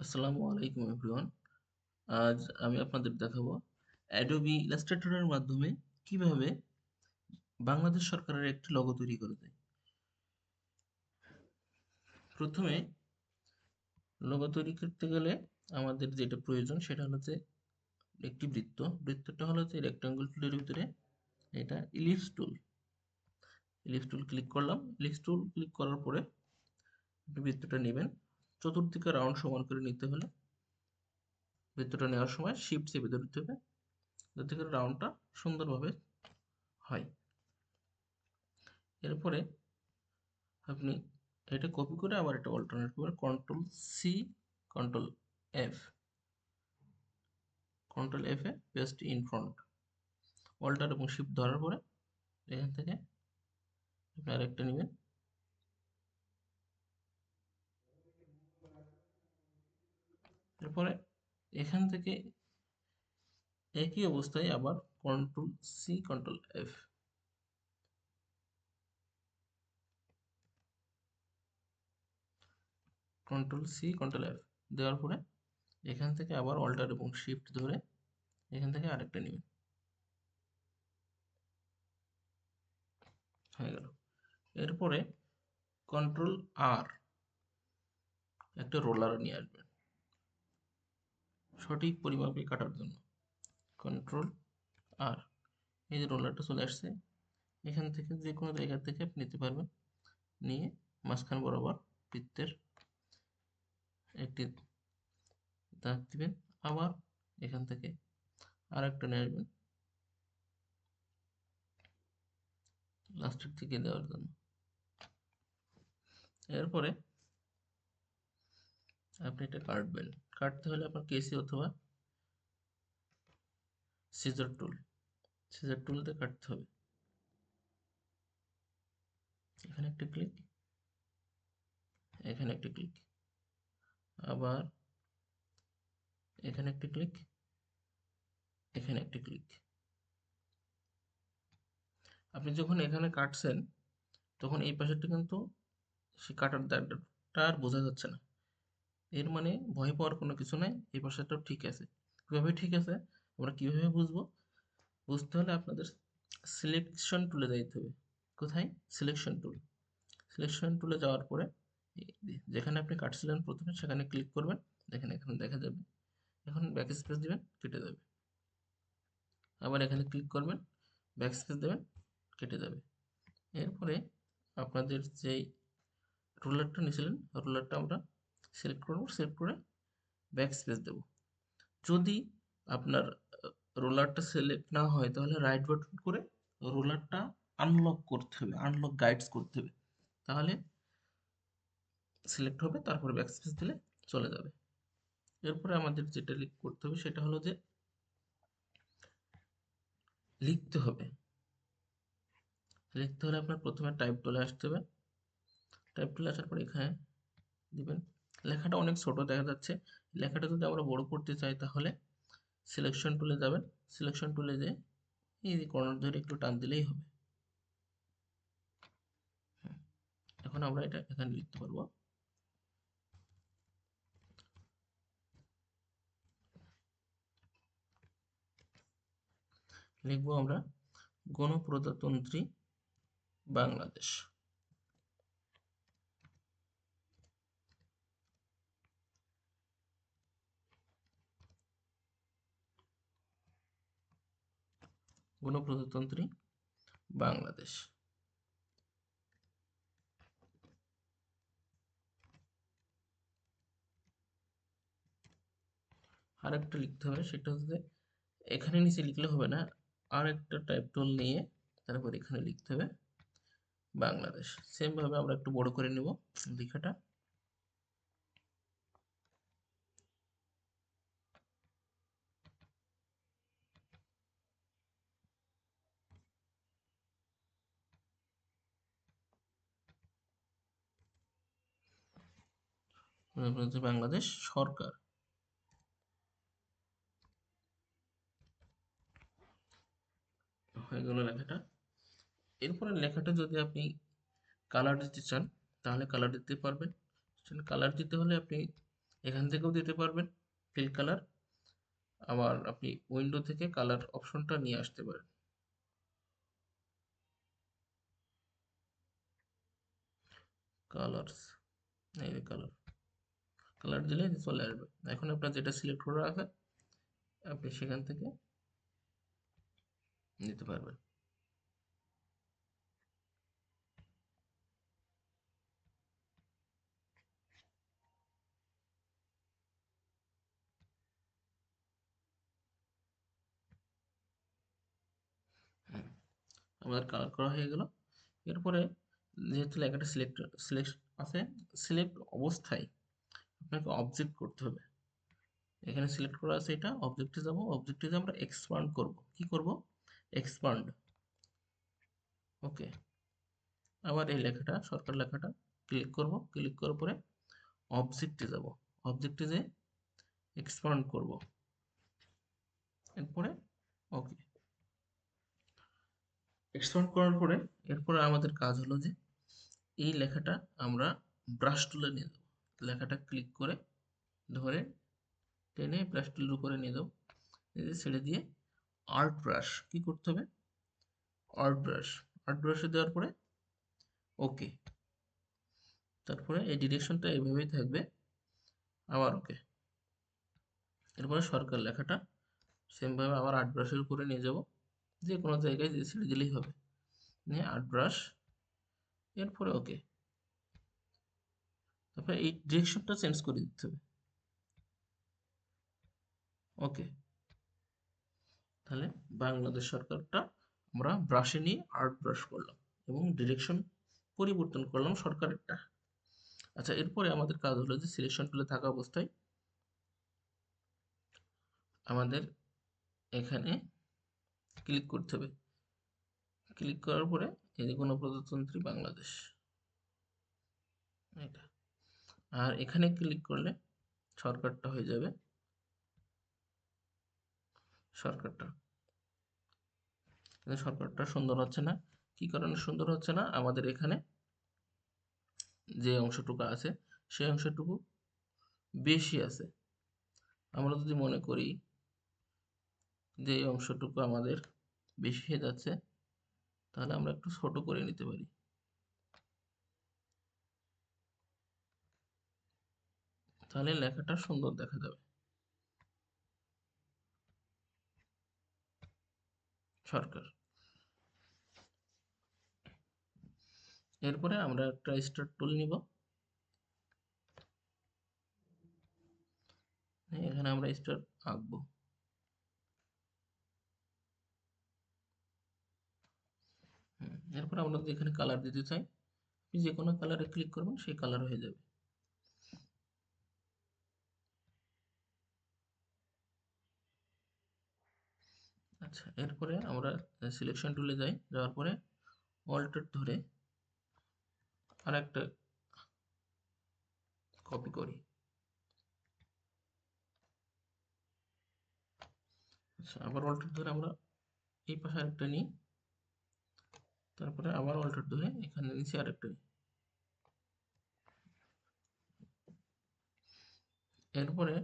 আসসালামু আলাইকুম এভরিওয়ান। আজ আমি আপনাদের দেখাবো অ্যাডোবি ইলাস্ট্রেটরের মাধ্যমে কিভাবে বাংলাদেশ সরকারের একটি লোগো তৈরি করে দেয়। প্রথমে লোগো তৈরি করতে গেলে আমাদের যেটা প্রয়োজন সেটা হলো যে একটি বৃত্ত। বৃত্তটা হলো যে রেক্ট্যাঙ্গল টুলের ভিতরে এটা ইলিপস টুল। ইলিপস টুল ক্লিক করলাম। ইলিপস টুল ক্লিক করার পরে আপনি বৃত্তটা নেবেন। চতুর্দিকে রাউন্ড সমান করে নিতে হলে বৃত্তটা নেওয়ার সময় শিফট চেপে ধরতে হবে যাতে করে রাউন্ডটা সুন্দরভাবে হয়। এরপরে আপনি এটা কপি করে আবার এটা অল্টারনেট করবেন। Control C, control F, control F এ পেস্ট ইন ফ্রন্ট। অল্টার এবং শিফট ধরার পরে এখান থেকে আপনি আরেকটা নেবেন। এরপরে এখান থেকে একই অবস্থায় আবার control C, control F, control C, control F দেওয়ার পরে এখান থেকে আবার অল্টার এবং শিফট ধরে এখান থেকে আরেকটা নেবেন। হয়ে গেল। এরপরে কন্ট্রোল আর একটা রোলার নিয়ে আসবেন সঠিক পরিমাপে কাটার জন্য। কন্ট্রোল আর এই যে রোলারটা চলে আসছে, এখান থেকে যে কোনো জায়গা থেকে আপনি নিতে পারবেন। নিয়ে মাঝখান বরাবর বৃত্তের একটি দাগ দিবেন। আবার এখান থেকে আর একটা নিয়ে আসবেন লাস্টের দিকে দেওয়ার জন্য। এরপরে আপনি এটা কাটবেন। কাটতে হলে আপনার কেসি অথবা সিজার টুল, সিজার টুল দিয়ে কাটতে হবে। এখানে একটা ক্লিক, এখানে একটা ক্লিক, আবার এখানে একটা ক্লিক, এখানে একটা ক্লিক। আপনি যখন এখানে কাটছেন তখন এই পাশেরটা কিন্তু সে কাটার দাগটা আর বোঝা যাচ্ছে না। এর মানে ভয় পাওয়ার কোনো কিছু নাই, এই পাশেরটাও ঠিক আছে। কিভাবে ঠিক আছে আমরা কিভাবে বুঝবো? বুঝতে হলে আপনাদের সিলেকশন টুলে যাইতে হবে। কোথায়? Selection tool. সিলেকশন টুলে যাওয়ার পরে যেখানে আপনি কাটছিলেন প্রথমে সেখানে ক্লিক করবেন। দেখেন এখানে দেখা যাবে। এখন ব্যাক স্পেস দিবেন, কেটে যাবে। আবার এখানে ক্লিক করবেন, ব্যাক স্পেস দেবেন, কেটে যাবে। এরপরে আপনাদের যেই রুলারটা নিয়েছিলেন রুলারটা আমরা সিলেক্ট করব। সিলেক্ট করে ব্যাক স্পেস দেব। যদি আপনার রোলারটা সিলেক্ট না হয় তাহলে রাইট বাটন করে রোলারটা আনলক করতে হবে, আনলক গাইডস করতে হবে। তাহলে সিলেক্ট হবে, তারপরে ব্যাকস্পেস দিলে চলে যাবে। এরপরে আমাদের যেটা করতে হবে সেটা হলো যে লিখতে হবে। লিখতে হলে আপনার প্রথমে টাইপ টুলে আসতে হবে। টাইপ টুলে আসার পর এখানে দিবেন। লেখাটা অনেক ছোট দেখা যাচ্ছে। লেখাটা যদি আমরা বড় করতে চাই তাহলে সিলেকশন টুলে যাবেন। সিলেকশন টুলে যেয়ে এই যে কর্নার ধরে একটু টান দিলেই হবে। এখন আমরা এটা এখানে লিখতে পারবো। লিখবো আমরা গণপ্রজাতন্ত্রী বাংলাদেশ। গণপ্রজাতন্ত্রী বাংলাদেশ। আরেকটা লিখতে হবে সেটা হচ্ছে এখানে নিচে লিখলে হবে না, আর একটা টাইপ টুল নিয়ে তারপর এখানে লিখতে হবে বাংলাদেশ। সেম ভাবে আমরা একটু বড় করে নেব লেখাটা। বাংলাদেশ সরকার। হয়ে গেল লেখাটা। এরপরে লেখাটা যদি আপনি কালার দিতে চান তাহলে কালার দিতে পারবেন। কালার দিতে হলে আপনি এখান থেকেও দিতে পারবেন ফিল কালার, আবার আপনি উইন্ডো থেকে কালার অপশনটা নিয়ে আসতে পারেন। কালার্স, এই যে কালার, কালার দিলে চলে আসবে। এখন আপনার যেটা সিলেক্ট করা আছে আপনি সেখান থেকে নিতে পারবেন। আমাদের কালার করা হয়ে গেল। এরপরে যেহেতু লেখাটা সিলেক্ট আছে, সিলেক্ট অবস্থায় আপনাকে অবজেক্ট করতে হবে। এখানে সিলেক্ট করা আছে, এটা অবজেক্টে যাব, অবজেক্টে যে আমরা এক্সপান্ড করব, কি করব, এক্সপান্ড। ওকে, আবার এই লেখাটা সরকার লেখাটা ক্লিক করব, ক্লিক করার পরে অবজেক্টে যাব, অবজেক্টে যে এক্সপান্ড করব, এরপরে ওকে। এক্সপান্ড করার পরে এরপরে আমাদের কাজ হলো যে এই লেখাটা আমরা ব্রাশ টুলে নিয়ে যাব, লেখাটা ক্লিক করে ধরে টেনে ব্রাশ টুলের উপরে নিয়ে যাও, এই যে ছেড়ে দিয়ে আর্ট ব্রাশ কি করতে হবে, আর্ট ব্রাশ, আর্ট ব্রাশে দেওয়ার পরে ওকে। তারপরে এই ডিরেকশনটা এইভাবেই থাকবে, আবার ওকে। এরপরে সরকার লেখাটা সেমভাবে আবার আর্ট ব্রাশের উপরে নিয়ে যাব, যে কোনো জায়গায় যে ছেড়ে দিলেই হবে, নিয়ে আর্ট ব্রাশ, এরপরে ওকে। তারপরে এই ডিরেকশনটা চেঞ্জ করে দিতে হবে, ওকে। তাহলে বাংলাদেশ সরকারটা আমরা ব্রাশে নিয়ে আর্ট ব্রাশ করলাম এবং ডিরেকশন পরিবর্তন করলাম সরকারেরটা। আচ্ছা, এরপরে আমাদের কাজ হলো যে সিলেকশন টুলে থাকা অবস্থায় আমাদের এখানে ক্লিক করতে হবে, ক্লিক করার পরে এই যে গণপ্রজাতন্ত্রী বাংলাদেশ, এটা, আর এখানে ক্লিক করলে সরকারটা হয়ে যাবে সরকারটা। কিন্তু সরকারটা সুন্দর হচ্ছে না, কি কারণে সুন্দর হচ্ছে না, আমাদের এখানে যে অংশটুকু আছে সেই অংশটুকু বেশি আছে। আমরা যদি মনে করি যে এই অংশটুকু আমাদের বেশি হয়ে যাচ্ছে, তাহলে আমরা একটু ছোট করে নিতে পারি, তাহলে লেখাটা সুন্দর দেখা যাবে। সরকার, এরপরে আমরা একটা স্টার টুল নিব, এখানে আমরা স্টার আঁকবো। এরপর আমরা যদি এখানে কালার দিতে চাই, আপনি যে কোনো কালারে ক্লিক করবেন সেই কালার হয়ে যাবে। আচ্ছা, এরপরে আমরা সিলেকশন টুলে যাই, যাওয়ার পরে অল্টার ধরে আর একটা কপি করি। আচ্ছা, আবার অল্টার ধরে আমরা এই পাশে আরেকটা নিই, তারপরে আবার অল্টার ধরে এখানে নিচে আরেকটা নিই। এরপরে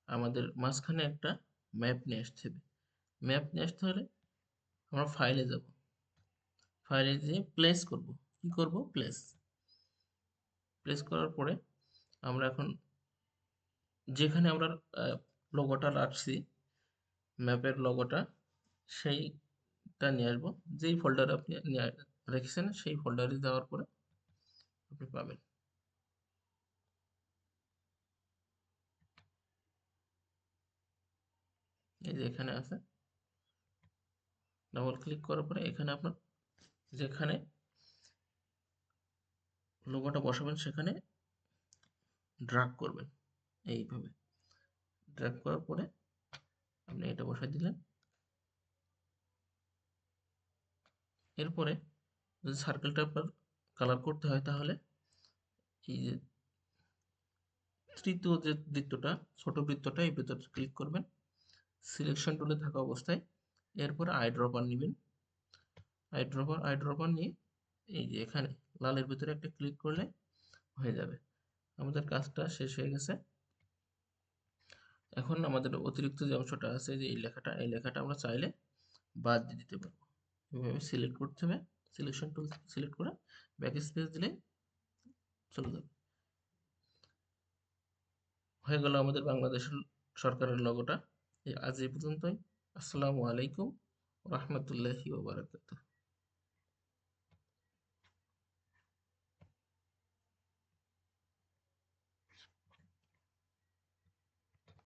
আমাদের মাঝখানে একটা ম্যাপ নিয়ে আসতে হবে। ম্যাপ নিয়ে আসতে হলে আমরা ফাইলে যাব, ফাইলে যেয়ে প্লেস করব, কি করব, প্লেস। প্লেস করার পরে আমরা এখন যেখানে আমরা লোগোটা রাখছি, ম্যাপের লোগোটা, সেইটা নিয়ে আসবো, যেই ফোল্ডারে আপনি রেখেছেন সেই ফোল্ডারে দেওয়ার পরে আপনি পাবেন। এই যে এখানে আছে, ডাবল ক্লিক করার পরে এখানে আপনার যেখানে লোগোটা বসাবেন সেখানে ড্র্যাগ করবেন, এইভাবে ড্র্যাগ করার পরে আপনি এটা বসাই দিলেন। এরপরে যদি সার্কেলটা আপনার কালার করতে হয়, তাহলে এই যে তৃতীয় যে বৃত্তটা, ছোট বৃত্তটা, এই বৃত্তটা ক্লিক করবেন সিলেকশন টুলে থাকা অবস্থায়। এরপরে আই ড্রপার নেবেন, আই ড্রপার নিয়ে এই যে এখানে লালের ভিতরে একটা ক্লিক করলে হয়ে যাবে। আমাদের কাজটা শেষ হয়ে গেছে। এখন আমাদের অতিরিক্ত যে অংশটা আছে, যে এই লেখাটা আমরা চাইলে বাদ দিয়ে দিতে পারবো। এভাবে সিলেক্ট করতে হবে, সিলেকশন টুল সিলেক্ট করে ব্যাক স্পেস দিলে চলে যাবে। হয়ে গেল আমাদের বাংলাদেশ সরকারের লোগোটা। আজ এই পর্যন্তই। আসসালামু আলাইকুম রহমতুল্লাহি ওয়া বারাকাতুহু।